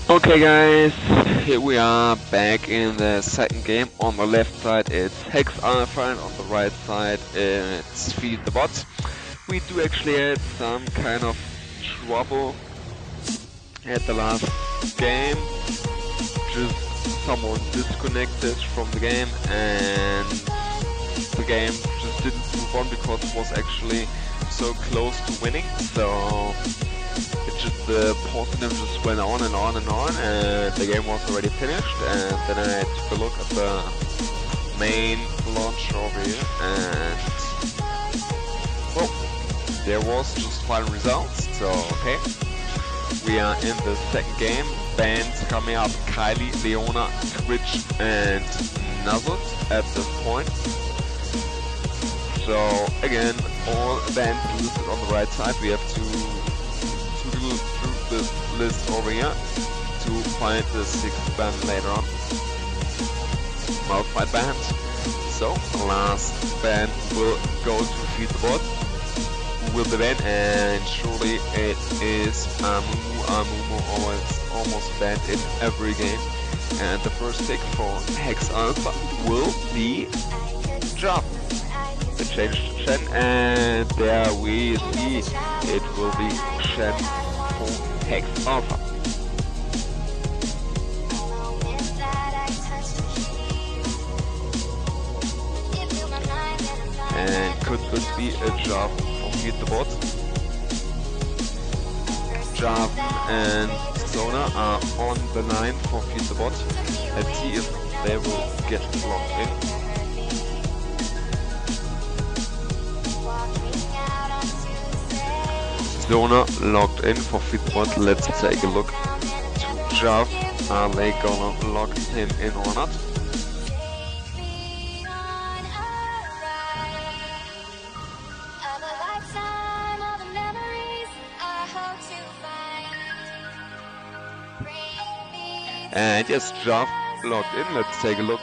Okay guys, here we are back in the second game. On the left side it's Hex Alpha and on the right side it's Feed the Bots. We do actually had some kind of trouble at the last game. Just someone disconnected from the game and the game just didn't move on because it was actually so close to winning. So the pause just went on and on and on, and the game was already finished. And then I took a look at the main launch over here, and well, there was just final results. So okay, we are in the second game. Bands coming up: Kylie, Leona, Twitch, and Nazut at this point. So again, all bands listed on the right side. We have to through this list over here to find the 6th band later on. Modified band. So the last band will go to Feed the Bot. Who will the win? And surely it is Amumu. Amumu almost banned in every game. And the first pick for Hex Alpha will be Drop. They changed to Shen, and there we see it will be Shen for Hex Alpha. And could this be a job for Feed the Bot? Jav and Zona are on the line for Feed the Bot. Let's see if they will get locked in. Zona locked in for Feed the Bot. Let's take a look to Jav. Are they gonna lock him in or not? And yes, Jav locked in. Let's take a look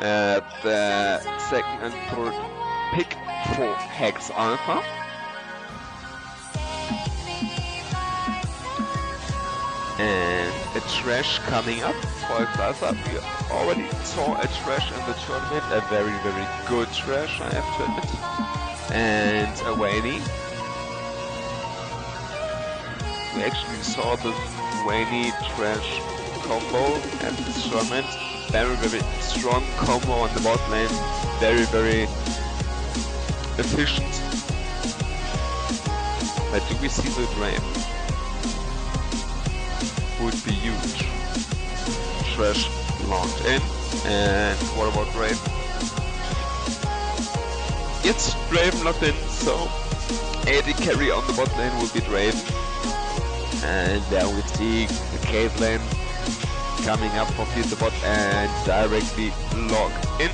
at the second and third pick for Hex Alpha. And a trash coming up for Hex Alpha. We already saw a trash in the tournament, a very, very good trash, I have to admit. And a Wayne. We actually saw this Wayne trash combo at this tournament. Very, very strong combo on the bot lane. Very, very efficient. But do we see the drain? Would be huge. Trash locked in. And what about Draven? It's Draven locked in, so AD carry on the bot lane will be Draven. And there we see the Caitlyn coming up for Feed the Bot and directly log in.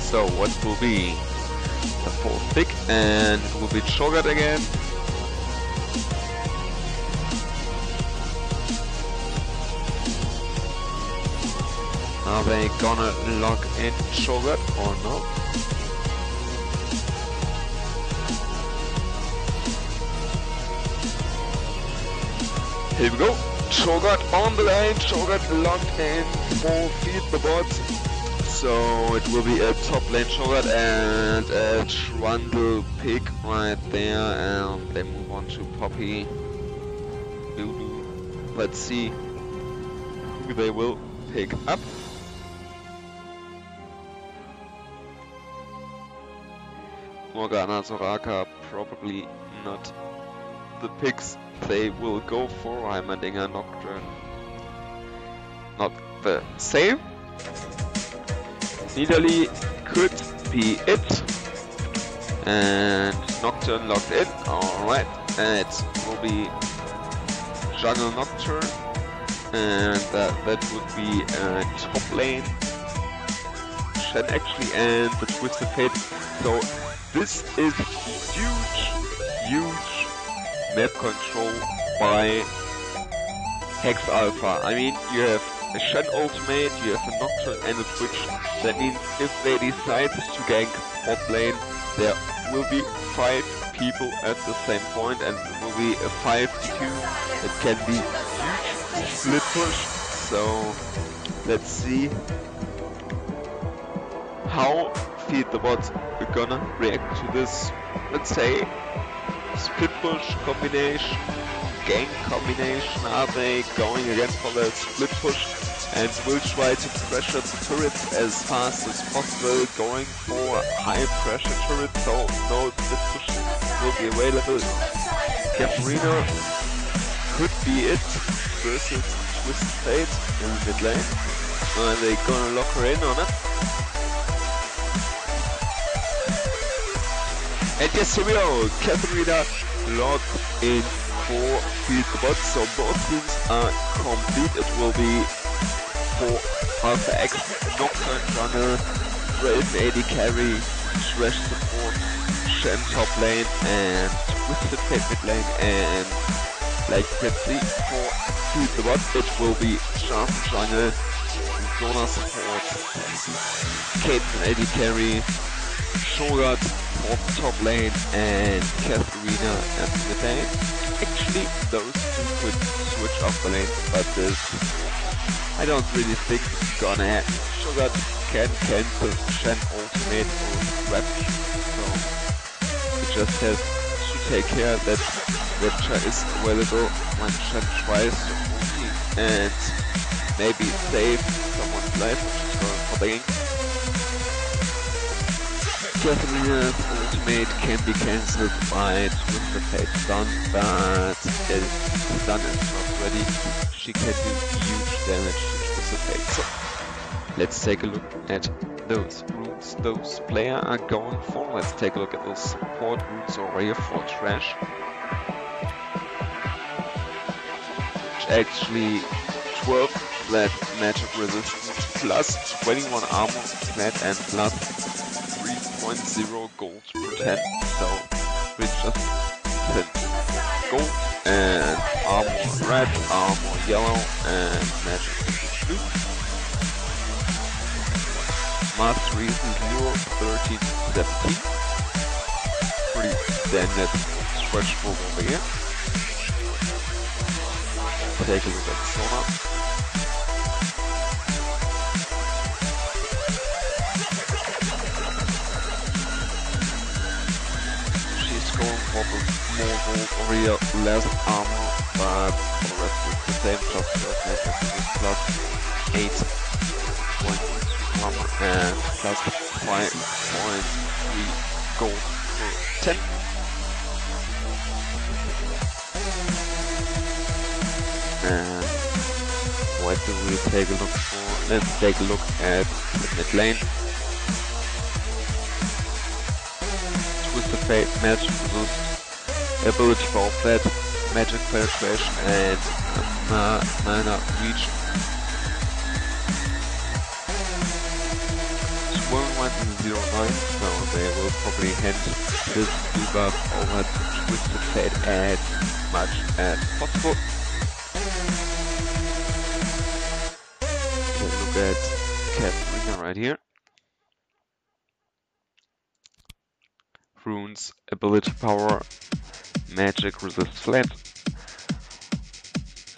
So what will be the fourth pick? And it will be Cho'Gath again. Are they gonna lock in Cho'Gath or no? Here we go. Cho'Gath on the line. Cho'Gath locked in for Feed the Bot. So it will be a top lane Cho'Gath and a Trundle pick right there, and they move on to Poppy. Let's see who they will pick up. Morgana, Soraka, probably not the picks they will go for. Heimerdinger, Nocturne, not the same. Nidalee could be it. And Nocturne locked in. Alright. And it will be Jungle Nocturne. And that would be top lane Shen actually, and the Twisted Fate. So this is huge map control by Hex Alpha. I mean, you have a Shen ultimate, you have a Nocturne and a Twitch. That means if they decide to gank bot lane, there will be 5 people at the same point, and it will be a 5v2. It can be huge split push. So let's see how Feed the Bot are gonna react to this, let's say, split push combination, gank combination. Are they going again for the split push and will try to pressure the turrets as fast as possible, going for high pressure turrets, so no split push will be available. Katharina could be it versus Twisted Fate in the mid lane. Are they gonna lock her in on it? And yes, here we go, Katharina locked in for Feed the Bot, so both teams are complete. It will be for Alpha X, Nocturne jungle, Raven AD carry, Thresh support, Shen top lane, and Twisted Fate mid lane, and like you can see, for Feed the Bot it will be Sharp jungle, Zona support, Kate and AD carry, Shogat for the top lane, and Katharina at the mid lane. Actually, those two could switch off the lane, but this I don't really think it's gonna happen. Shogat can cancel Shen ultimate or Rapture, so it just has to take care that Rapture is available when Shen tries to ulti and maybe save someone's life, which is going for the gank. Katharina's ultimate can be cancelled by Twisted Fate stun, but if the stun is not ready, she can do huge damage to Twisted Fate. So let's take a look at those runes those players are going for. Let's take a look at those support runes over here for Thresh. Actually 12 flat magic resistance plus 21 armor flat and plus 3.0 gold per 10, so we just 10 gold and armor red, armor yellow, and magic blue. Mastery is 0, 13, 17. Pretty standard threshold over here. Take a look at Sona. For the more gold over here, less armor, but for the rest it's the same, just plus 8.2 armor and plus 5.3 gold per 10. And what do we take a look for? Let's take a look at the mid lane. Twisted Fate, Magic Resist, Ability for Flat, Magic Penetration, and Mana Reach. Swarm went in 0-9, so they will probably hand this debuff over to Twisted Fate as much as possible. Okay, look at Katharina right here. Runes, ability power, magic resist flat,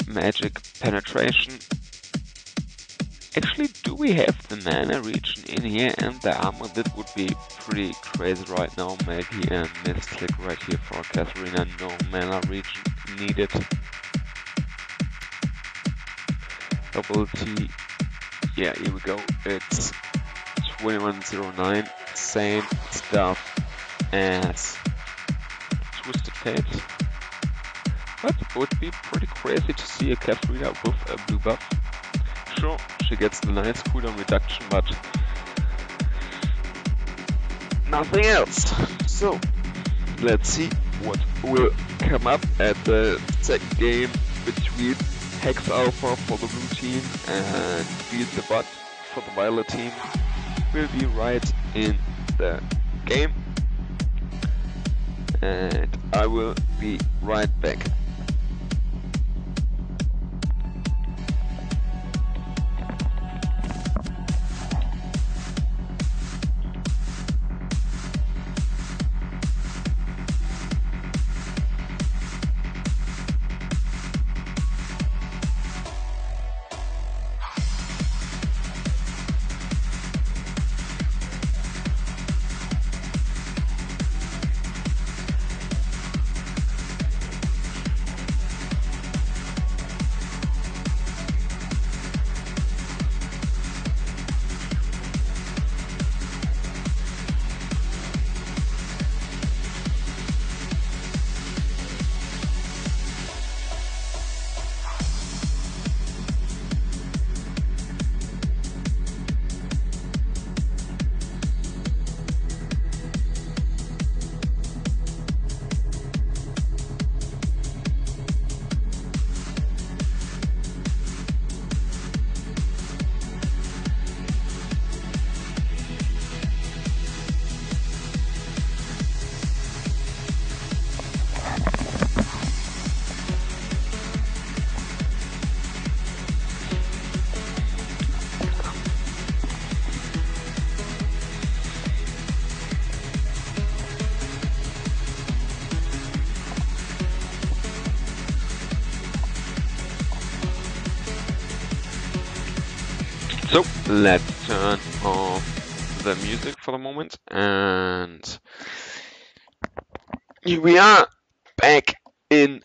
magic penetration. Actually, do we have the mana region in here and the armor? That would be pretty crazy right now. Maybe a misclick right here for Katharina. No mana region needed. Ability, yeah, here we go. It's 2109, same stuff as Twisted Fate, but it would be pretty crazy to see a Katharina with a blue buff. Sure, she gets the nice cooldown reduction, but nothing else. So let's see what will come up at the second game between Hex Alpha for the blue team and Feed the Bot for the violet team. will be right in the game, and I will be right back. So let's turn off the music for the moment, and here we are back in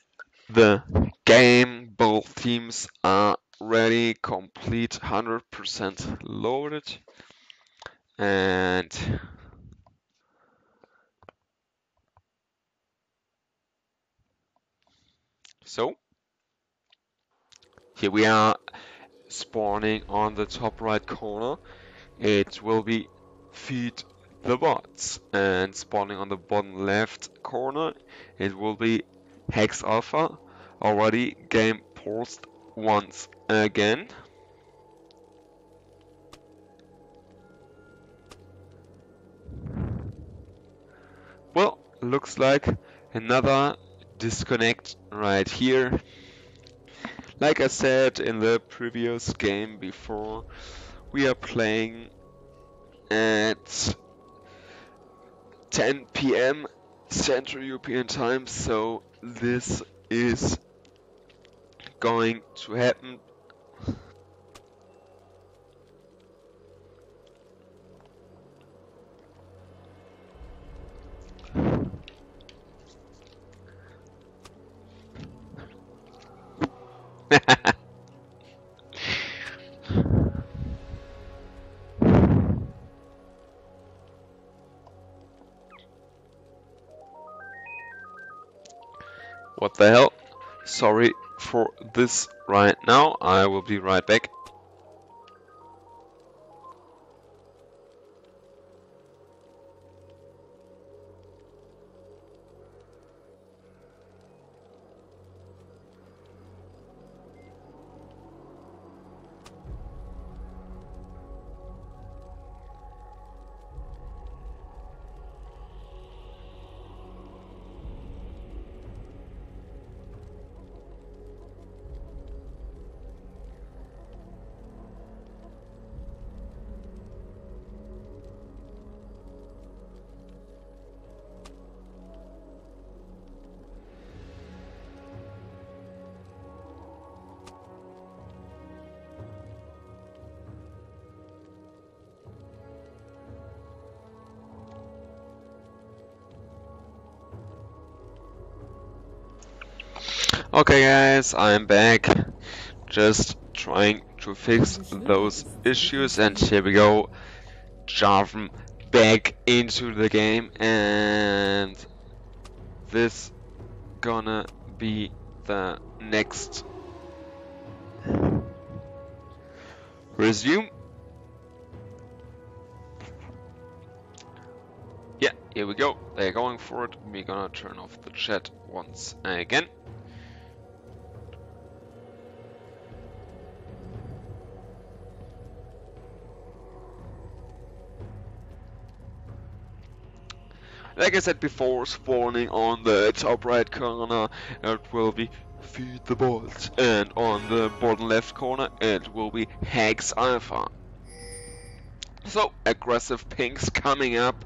the game. Both teams are ready, complete 100% loaded, and so here we are spawning on the top right corner. It will be feed the bots, and spawning on the bottom left corner it will be Hex Alpha. Already game paused once again. Well, looks like another disconnect right here. Like I said in the previous game before, we are playing at 10 p.m. Central European Time, so this is going to happen. What the hell? Sorry for this right now. I will be right back. Okay guys, I'm back. Just trying to fix those issues, and here we go. Jumping back into the game, and this gonna be the next resume. Yeah, here we go. They're going for it. We're gonna turn off the chat once again. Like I said before, spawning on the top right corner, it will be Feed the Bots, and on the bottom left corner, it will be Hex Alpha. So, aggressive pinks coming up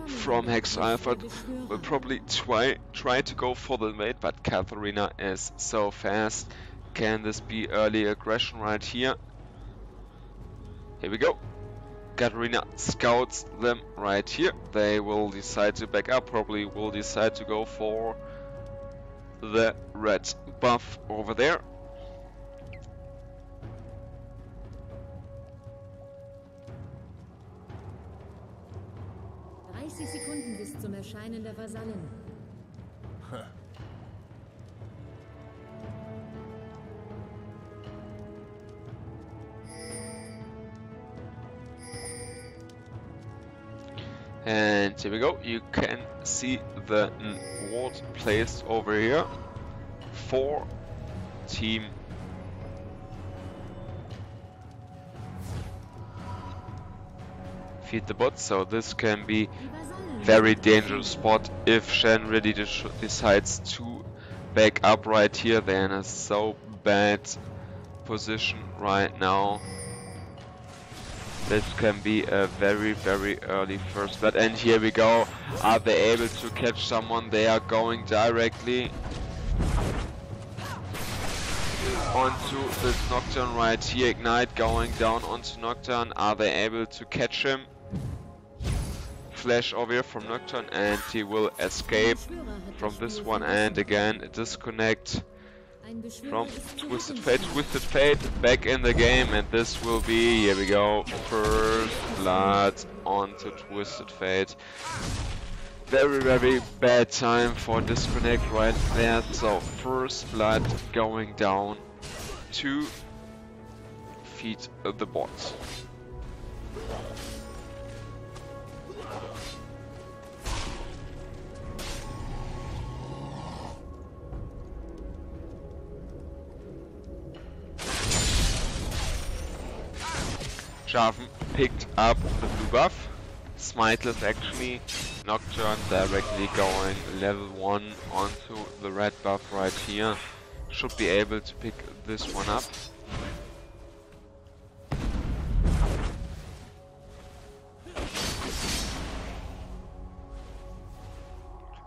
from Hex Alpha will probably try to go for the invade, but Katharina is so fast. Can this be early aggression right here? Here we go. Katharina scouts them right here. They will decide to back up, probably will decide to go for the red buff over there. 30 Sekunden bis zum Erscheinen der Vasallen. And here we go. You can see the ward placed over here for team Feed the Bot. So this can be very dangerous spot if Shen really decides to back up right here. They're in a so bad position right now. This can be a very early first blood, and here we go. Are they able to catch someone? They are going directly onto this Nocturne right here. Ignite going down onto Nocturne. Are they able to catch him? Flash over here from Nocturne, and he will escape from this one, and again a disconnect from Twisted Fate. Twisted Fate back in the game, and this will be, here we go, first blood onto Twisted Fate. Very bad time for disconnect right there. So first blood going down to Feed the Bot. Jarvan picked up the blue buff. Smiteless actually. Nocturne directly going level 1 onto the red buff right here. Should be able to pick this one up.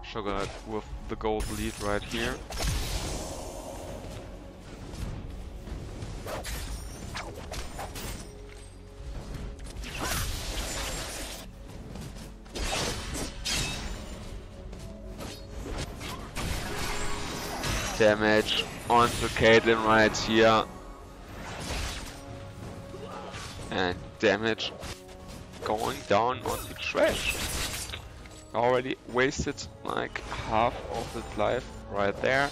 Sugar with the gold lead right here. Damage onto Caitlyn right here, and damage going down onto Trash. Already wasted like half of its life right there.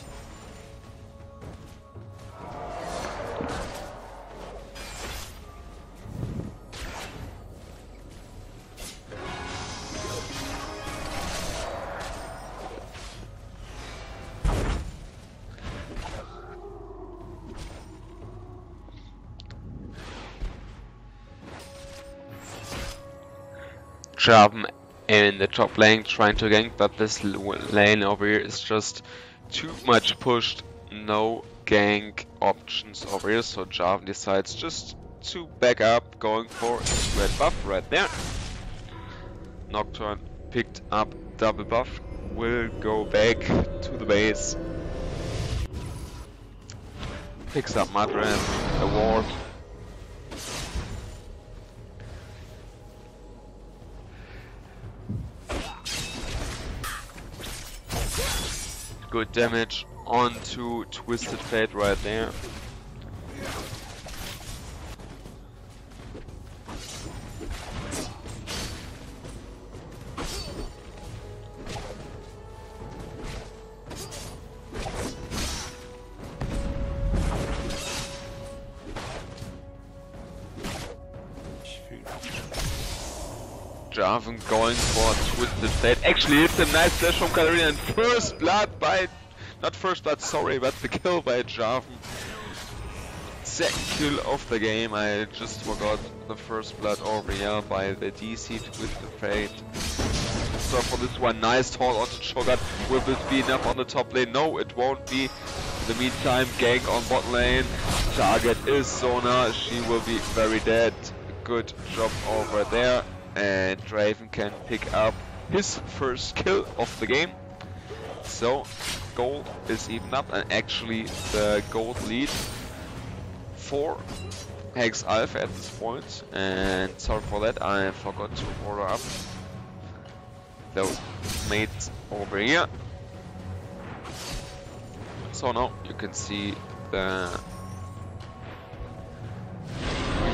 Jarvan in the top lane trying to gank, but this lane over here is just too much pushed. No gank options over here, so Jarvan decides just to back up, going for his red buff right there. Nocturne picked up double buff, will go back to the base. Picks up Madras, a ward. Good damage onto Twisted Fate right there. Jarvan going for Twisted Fate. Actually, it's a nice flash from Katharina, and first blood by, not first blood, sorry, but the kill by Jarvan. Second kill of the game. I just forgot the first blood over here by the DC Twisted Fate. answer for this one. Nice taunt onto Cho'Gath. Will this be enough on the top lane? No, it won't be. In the meantime, gank on bot lane. Target is Zona. She will be very dead. Good job over there. And Draven can pick up his first kill of the game. So, gold is evened up, and actually the gold lead for Hex Alpha at this point. And sorry for that, I forgot to order up those mates over here. So now you can see the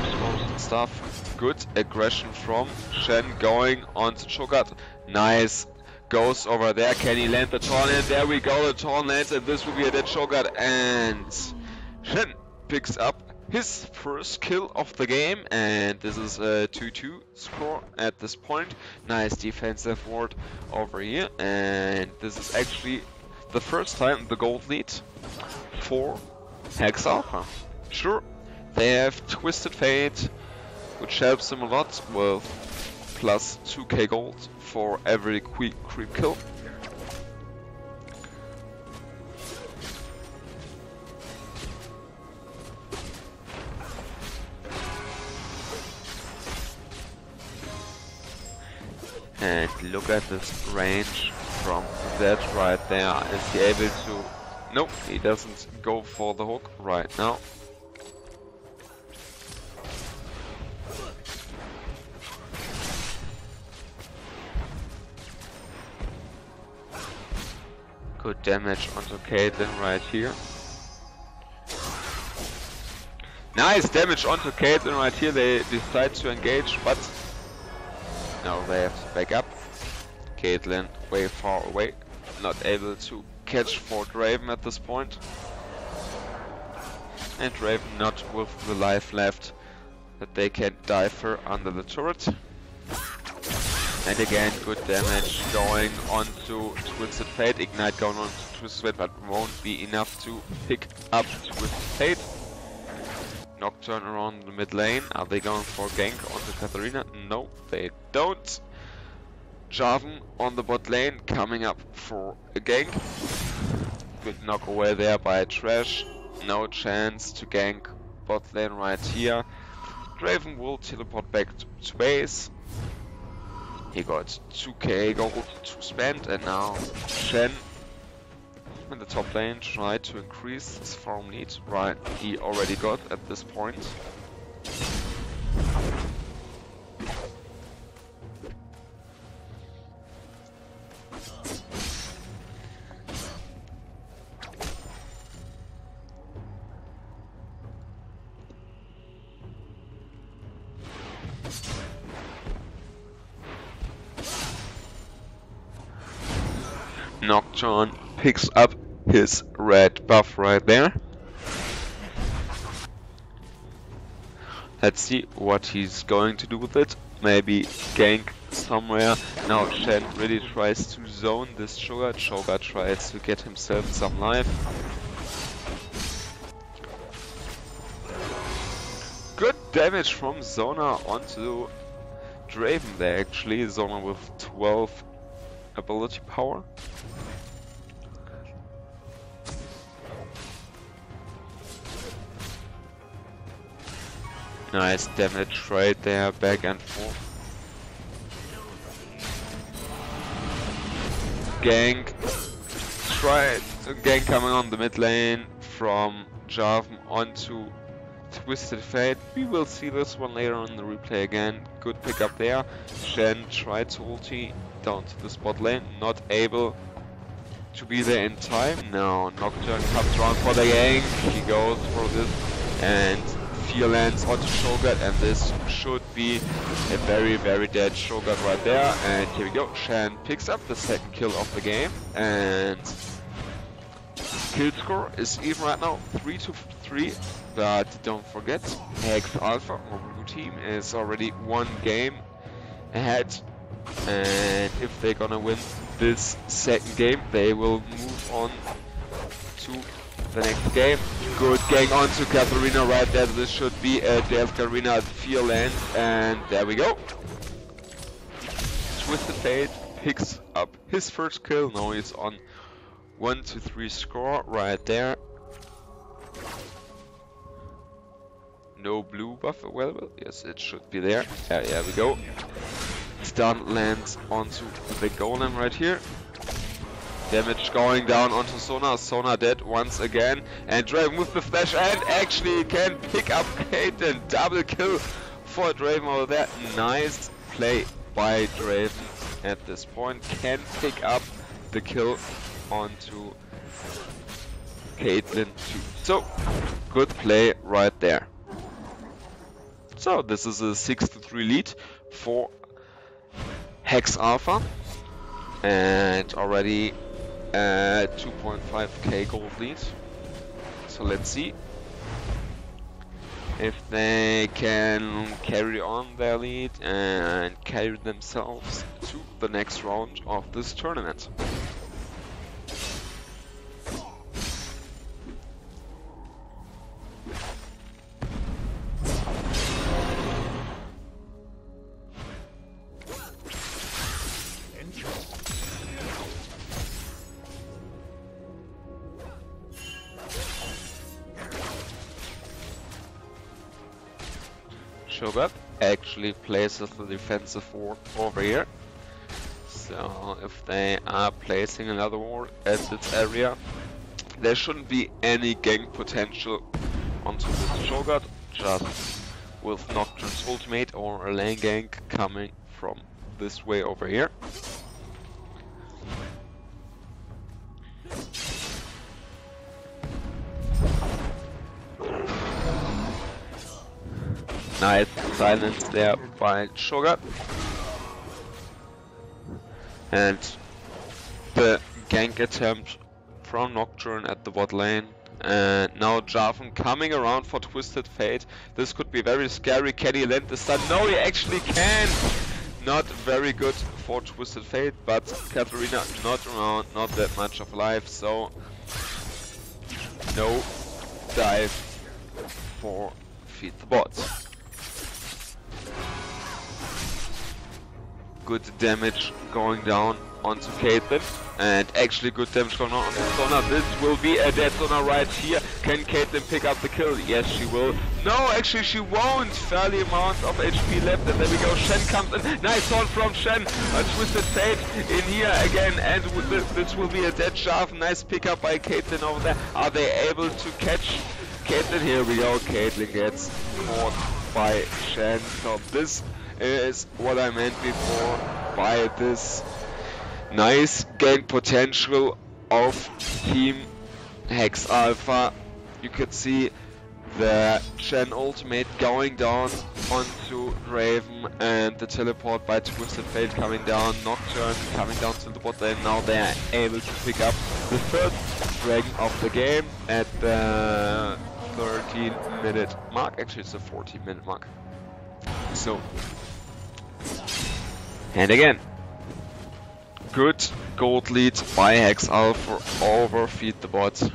exposed stuff. Good aggression from Shen going on to Cho'Gath. Nice. Goes over there. Can he land the taunt? And there we go. The taunt lands, and this will be a dead Cho'Gath. And Shen picks up his first kill of the game, and this is a 2-2 score at this point. Nice defensive ward over here, and this is actually the first time the gold lead for Hex Alpha. Sure, they have Twisted Fate, which helps them a lot with plus 2k gold for every quick creep kill. And look at this range from that right there. Is he able to... Nope, he doesn't go for the hook right now. Good damage onto Caitlyn right here. Nice damage onto Caitlyn right here. They decide to engage, but now they have to back up. Caitlyn way far away, not able to catch for Draven at this point. And Draven not with the life left that they can dive her under the turret. And again, good damage going onto Twisted Fate. Ignite going on to Twisted Fate, but won't be enough to pick up Twisted Fate. Nocturne around the mid lane. Are they going for gank onto Katarina? No, they don't. Jarvan on the bot lane coming up for a gank. Good knock away there by Trash. No chance to gank bot lane right here. Draven will teleport back to base. He got 2k gold to spend, and now Shen in the top lane tried to increase his farm lead. Right, he already got at this point. Nocturne picks up his red buff right there. Let's see what he's going to do with it. Maybe gank somewhere. Now Shen really tries to zone this Cho'Gath. Cho'Gath tries to get himself some life. Good damage from Zona onto Draven there actually. Zona with 12 ability power. Nice damage right there, back and forth. Gank. Gank coming on the mid lane from Jarvan onto Twisted Fate. We will see this one later on in the replay again. Good pick up there. Shen tried to ulti down to the spot lane, not able to be there in time. Now Nocturne comes around for the gank. He goes for this and Fear lands onto Cho'Gath, and this should be a very, very dead Cho'Gath right there. And here we go. Shen picks up the second kill of the game, and kill score is even right now, 3-3. But don't forget, Hex Alpha, our blue team, is already one game ahead. And if they're gonna win this second game, they will move on to the next game. Good gang onto Katarina right there. This should be a death Katarina at Fear land, and there we go. Twisted Fate picks up his first kill. Now he's on 1-3 score right there. No blue buff available. Yes, it should be there. Yeah, we go. Stun lands onto the golem right here. Damage going down onto Sona. Sona dead once again. And Draven with the flash and actually can pick up Caitlyn. Double kill for Draven over there. Nice play by Draven at this point. Can pick up the kill onto Caitlyn too. So, good play right there. So, this is a 6-3 lead for Hex Alpha. And already 2.5k gold lead. So let's see if they can carry on their lead and carry themselves to the next round of this tournament. Shogun actually places the defensive ward over here. So if they are placing another ward at this area, there shouldn't be any gank potential onto this Shogun, just with Nocturne's ultimate or a lane gank coming from this way over here. Nice silence there by Shogun. And the gank attempt from Nocturne at the bot lane. And now Jarvan coming around for Twisted Fate. This could be very scary. Can he land the stun? No, he actually can! Not very good for Twisted Fate, but Katarina not around, not that much of life, so no dive for Feed the Bot. Good damage going down onto Caitlyn, and actually good damage going on onto Sona. This will be a dead Sona right here. Can Caitlyn pick up the kill? Yes, she will. No, actually she won't. Fairly amount of HP left, and there we go. Shen comes in. Nice one from Shen. A Twisted Fate in here again, and this will be a dead Jarvan. Nice pickup by Caitlyn over there. Are they able to catch Caitlyn? Here we go. Caitlyn gets caught by Shen. So this is what I meant before by this nice gank potential of Team Hex Alpha. You could see the Shen ultimate going down onto Draven and the teleport by Twisted Fate coming down, Nocturne coming down to the bot lane. Now they are able to pick up the first dragon of the game at the 13-minute mark. Actually it's a 14-minute mark. So, and again, good gold lead by Hex Alpha over Feed the Bot.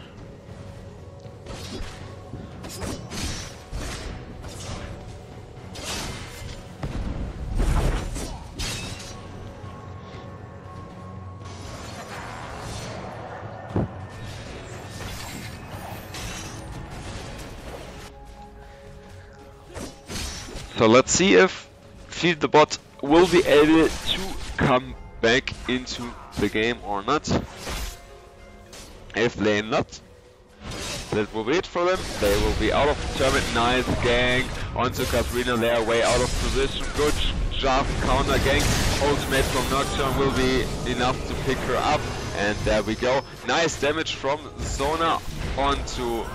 So let's see if Feed the Bot will be able to come back into the game or not. If they're not, that will be it for them. They will be out of the tournament. Nice gank onto Katarina. They are way out of position. Good Jarvan counter gank. Ultimate from Nocturne will be enough to pick her up. And there we go. Nice damage from Sona onto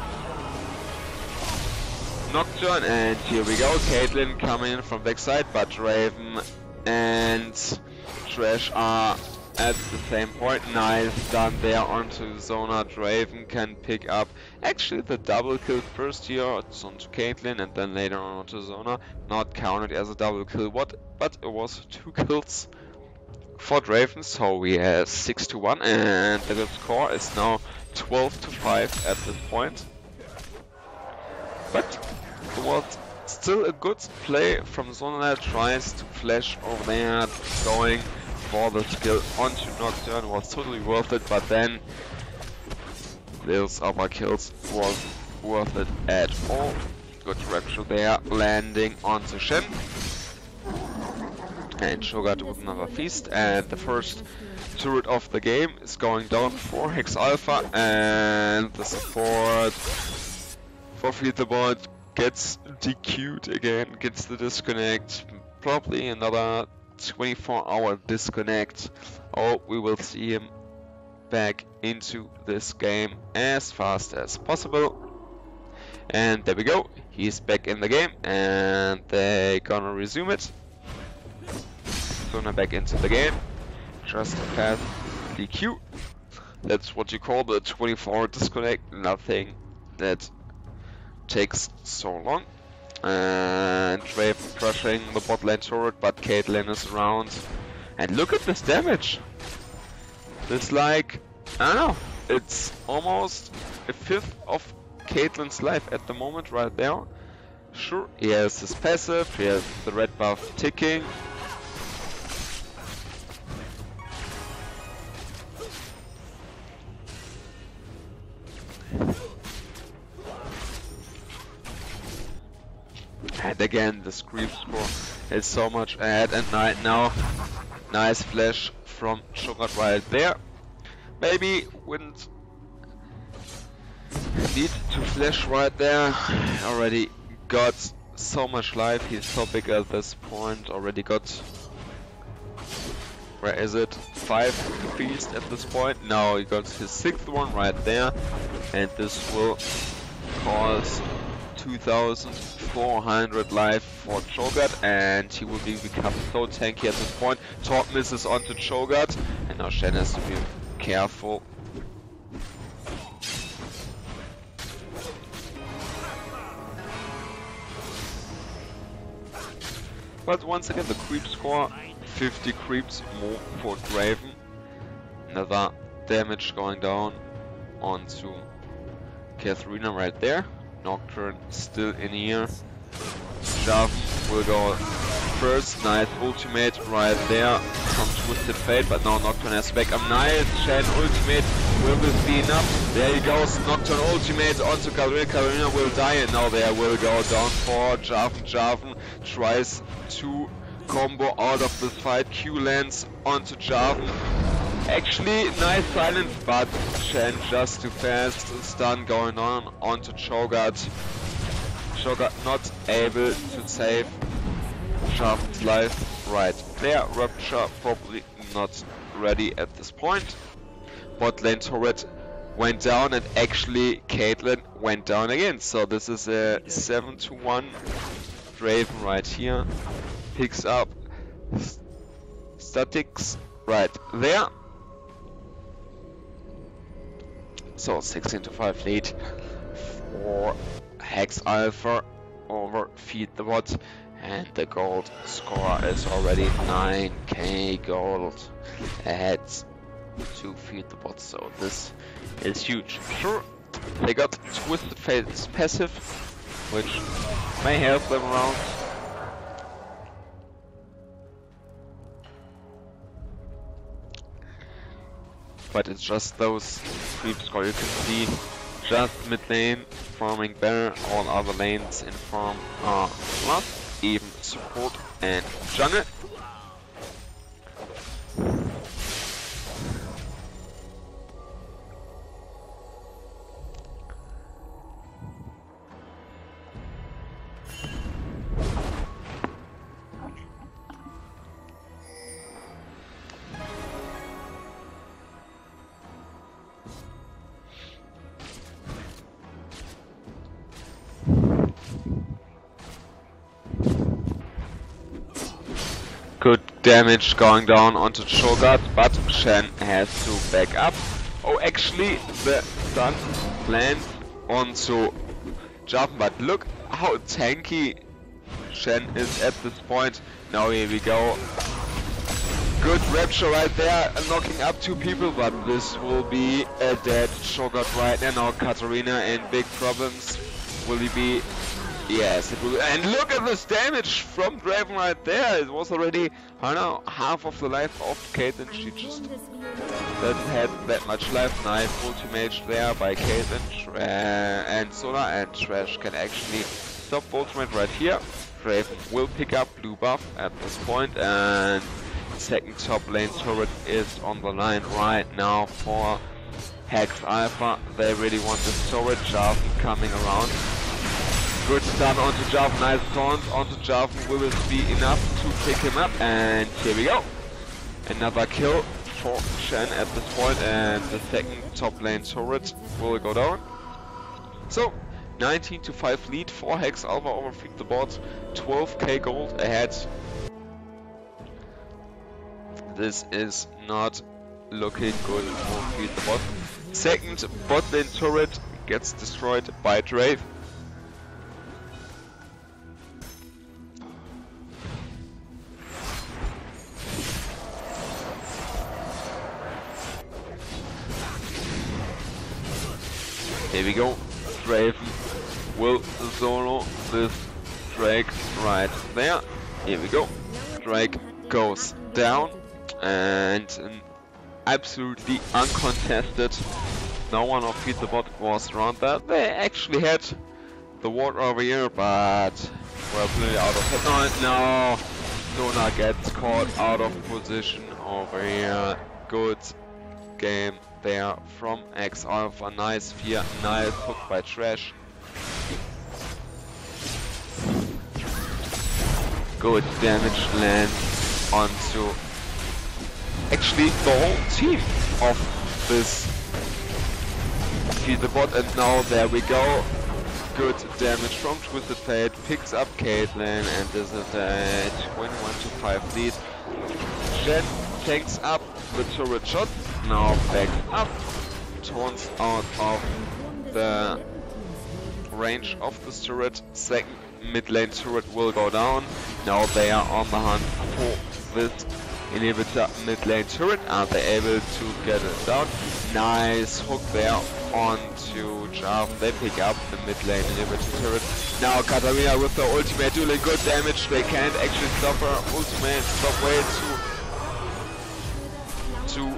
Nocturne, and here we go. Caitlyn coming in from backside, but Raven and Trash are at the same point. Nice done there onto Sona. Draven can pick up actually the double kill first here. It's onto Caitlyn and then later on onto Sona. Not counted as a double kill, but it was 2 kills for Draven. So we have 6-1, and the score is now 12-5 at this point. But it was still a good play from Sona. Tries to flash over there, going for the skill onto Nocturne was totally worth it, but then those other kills was worth it at all. Good rapture there, landing onto Shen. And Shogat with another feast, and the first turret of the game is going down for Hex Alpha, and the support for Feed the Bot gets DQ'd again, gets the disconnect, probably another 24-hour disconnect. Oh, we will see him back into this game as fast as possible. And there we go, he's back in the game, and they're gonna resume it. So now back into the game, just past DQ. That's what you call the 24-hour disconnect, nothing that takes so long. And Draven crushing the bot lane turret, but Caitlyn is around. And look at this damage! It's like, I don't know, it's almost a fifth of Caitlyn's life at the moment right there. Sure, he has his passive, he has the red buff ticking. And again, the creep score is so much ahead, and right now, nice flash from Shogat right there. Maybe wouldn't need to flash right there. Already got so much life, he's so big at this point. Already got, where is it? 5 feast at this point. Now he got his 6th one right there, and this will cause 2,400 life for Cho'Gath, and he will become so tanky at this point. Torp misses onto Cho'Gath, and now Shen has to be careful. But once again, the creep score, 50 creeps more for Draven. Another damage going down onto Katharina right there. Nocturne still in here. Jarvan will go first. Nice ultimate right there from Twisted Fate, but now Nocturne has to back up. Nice Shen ultimate. Will this be enough? There he goes. Nocturne ultimate onto Katharina. Katharina will die, and now there will go down for Jarvan. Jarvan tries to combo out of this fight. Q lands onto Jarvan. Actually, nice silence, but Shen just too fast. Stun going on onto Cho'Gath. Cho'Gath not able to save Jarvan's life right there. Rupture probably not ready at this point. Bot lane turret went down, and actually Caitlyn went down again. So this is a 7-1 Draven right here. Picks up statics right there. So 16-5 lead for Hex Alpha over Feed the Bot, and the gold score is already 9k gold ahead to Feed the Bot, so this is huge. Sure, they got Twisted Fate's passive, which may help them around. But it's just those creep score. You can see just mid lane farming better, all other lanes in farm are not, even support and jungle. Good damage going down onto Cho'Gath, but Shen has to back up. Oh, actually, the stun lands onto Jarvan, but look how tanky Shen is at this point. Now here we go. Good rapture right there, knocking up 2 people, but this will be a dead Cho'Gath right now. Now Katharina in big problems. Will he be Yes, it will. And look at this damage from Draven right there. It was already, I don't know, half of the life of Caitlyn. She just doesn't have that much life. Nice ultimate there by Caitlyn and Solar, and Trash can actually stop ultimate right here. Draven will pick up blue buff at this point, and second top lane turret is on the line right now for Hex Alpha. They really want this turret. Jarvan coming around. Good stun onto Jarvan, nice taunt onto Jarvan. Will this be enough to pick him up? And here we go. Another kill for Shen at this point, and the second top lane turret will go down. So 19-5 lead for Hex Alpha over Feed the Bot. 12k gold ahead. This is not looking good for Feed the Bot. Second bot lane turret gets destroyed by Drave. Here we go. Draven will solo this Drake right there. Here we go. Drake goes down, and an absolutely uncontested. No one of Feed the Bot was around that. They actually had the ward over here, but were clearly out of it. No, Sona gets caught out of position over here. Good game there from X Alpha. Nice fear, nice hook by Trash. Good damage lands onto actually the whole team of this Feed the Bot, and now there we go. Good damage from Twisted Fate, picks up Caitlyn, and this is a 21-5 lead. Jet takes up the turret shot, now backs up, turns out of the range of this turret. Second mid lane turret will go down. Now they are on the hunt for this inhibitor mid lane turret. Are they able to get it down? Nice hook there onto Jarvan. They pick up the mid lane inhibitor turret. Now Katarina with the ultimate doing good damage. They can't actually stop her ultimate. Stop way too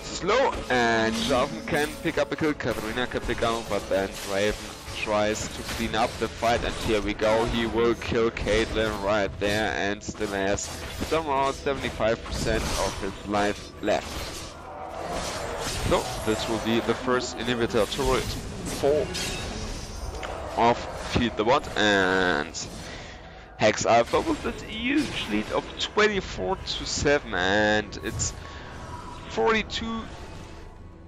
slow, and Jarvan can pick up a kill. Katarina can pick up, but then Draven tries to clean up the fight, and here we go. He will kill Caitlyn right there, and still has somewhere around 75% of his life left. So this will be the first inhibitor turret for of Feed the Bot, and Hex Alpha with a huge lead of 24-7, and it's 42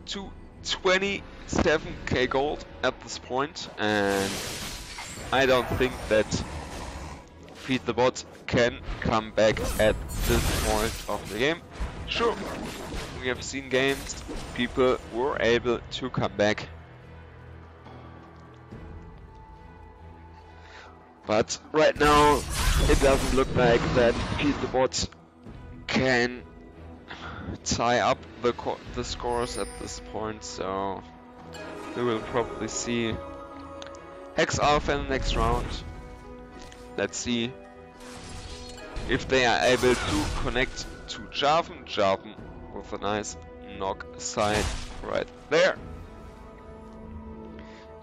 to 27k gold at this point, and I don't think that Feed the Bot can come back at this point of the game. Sure, we have seen games people were able to come back, but right now it doesn't look like that Feed the Bot can tie up the scores at this point, so we will probably see Hex Alpha in the next round. Let's see if they are able to connect to Jarvan. Jarvan with a nice knock side right there.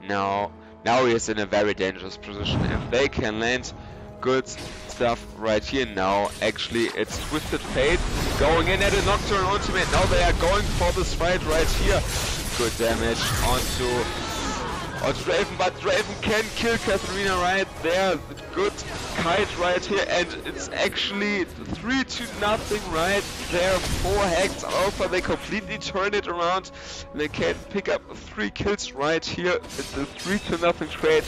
Now he is in a very dangerous position. If they can land good stuff right here. Now actually it's Twisted Fate going in at a Nocturne ultimate. Now they are going for this fight right here. Good damage onto Draven, but Draven can kill Katarina right there. Good kite right here, and it's actually 3-0 right there for Hex Alpha. They completely turn it around. They can pick up 3 kills right here. It's a 3-0 trade.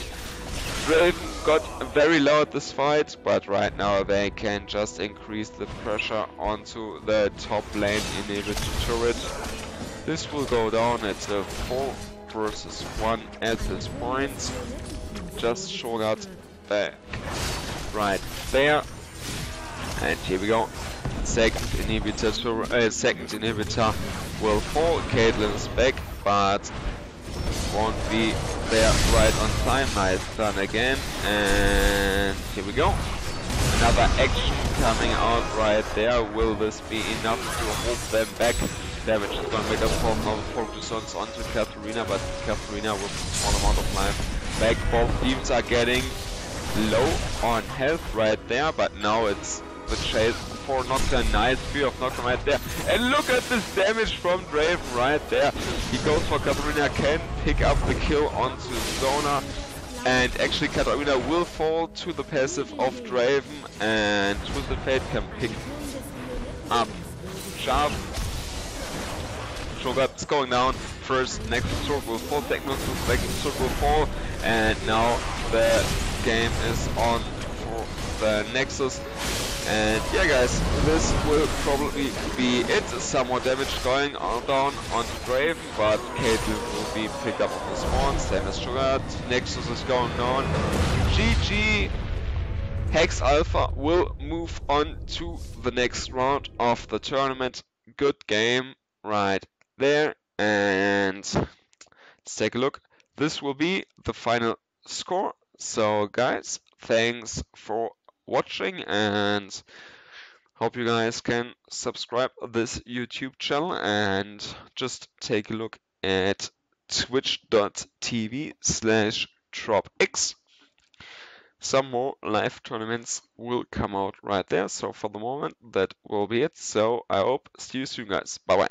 Draven got very low at this fight, but right now they can just increase the pressure onto the top lane inhibitor turret. This will go down at a 4 versus 1 at this point. Just Shogat back right there, and here we go. Second inhibitor will fall. Caitlyn is back, but won't be there right on time. Nice done again. And here we go. Another action coming out right there. Will this be enough to hold them back? Damage is going to make up for now. Focus onto Katharina, but Katharina with a small amount of life back. Both teams are getting low on health right there, but now it's the chase for Nocturne. Nice fear of Nocturne right there. And look at this damage from Draven right there. He goes for Katharina, can pick up the kill onto Zona. And actually Katharina will fall to the passive of Draven, and Twisted Fate can pick up Sharp. Shogat's going down first, next sword will fall, second sword will fall, and now the game is on for the Nexus. And yeah guys, this will probably be it. Some more damage going on down onto Draven, but Caitlyn will be picked up on the spawn, same as Shogat. Nexus is going down. GG. Hex Alpha will move on to the next round of the tournament. Good game right there. And let's take a look. This will be the final score. So guys, thanks for watching, and hope you guys can subscribe this YouTube channel and just take a look at twitch.tv/TropX. Some more live tournaments will come out right there. So for the moment, that will be it. So I hope see you soon, guys. Bye bye.